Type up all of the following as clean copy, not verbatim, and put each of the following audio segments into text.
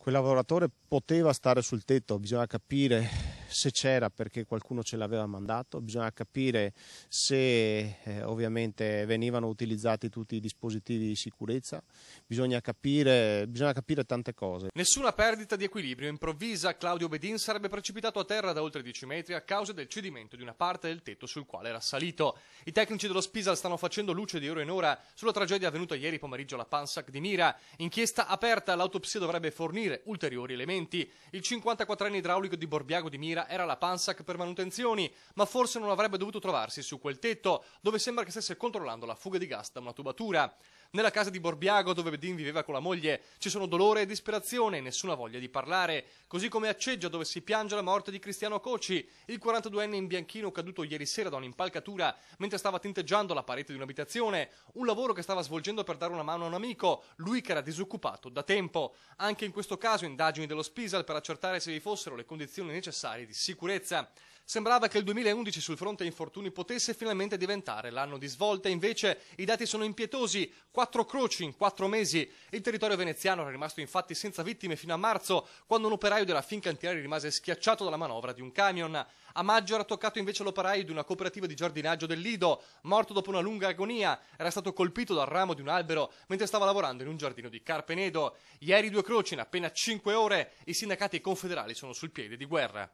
Quel lavoratore poteva stare sul tetto, bisogna capire se c'era perché qualcuno ce l'aveva mandato, bisogna capire se ovviamente venivano utilizzati tutti i dispositivi di sicurezza, bisogna capire tante cose. Nessuna perdita di equilibrio improvvisa, Claudio Bedin sarebbe precipitato a terra da oltre 10 metri a causa del cedimento di una parte del tetto sul quale era salito. I tecnici dello Spisal stanno facendo luce di ora in ora sulla tragedia avvenuta ieri pomeriggio alla Pansac di Mira. Inchiesta aperta, l'autopsia dovrebbe fornire ulteriori elementi. Il 54enne idraulico di Borbiago di Mira era la Pansac per manutenzioni, ma forse non avrebbe dovuto trovarsi su quel tetto, dove sembra che stesse controllando la fuga di gas da una tubatura. Nella casa di Borbiago, dove Bedin viveva con la moglie, ci sono dolore e disperazione e nessuna voglia di parlare, così come a Ceggia, dove si piange la morte di Cristiano Coci, il 42enne in bianchino caduto ieri sera da un'impalcatura mentre stava tinteggiando la parete di un'abitazione, un lavoro che stava svolgendo per dare una mano a un amico, lui che era disoccupato da tempo. Anche in questo caso indagini dello Spisal per accertare se vi fossero le condizioni necessarie di sicurezza. Sembrava che il 2011 sul fronte infortuni potesse finalmente diventare l'anno di svolta, invece i dati sono impietosi, 4 croci in 4 mesi. Il territorio veneziano era rimasto infatti senza vittime fino a marzo, quando un operaio della Fincantieri rimase schiacciato dalla manovra di un camion. A maggio era toccato invece l'operaio di una cooperativa di giardinaggio del Lido, morto dopo una lunga agonia, era stato colpito dal ramo di un albero mentre stava lavorando in un giardino di Carpenedo. Ieri 2 croci in appena 5 ore, i sindacati confederali sono sul piede di guerra.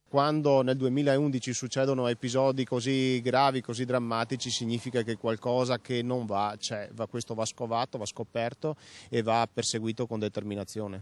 Quando nel 2011 succedono episodi così gravi, così drammatici, significa che qualcosa che non va, questo va scovato, va scoperto e va perseguito con determinazione.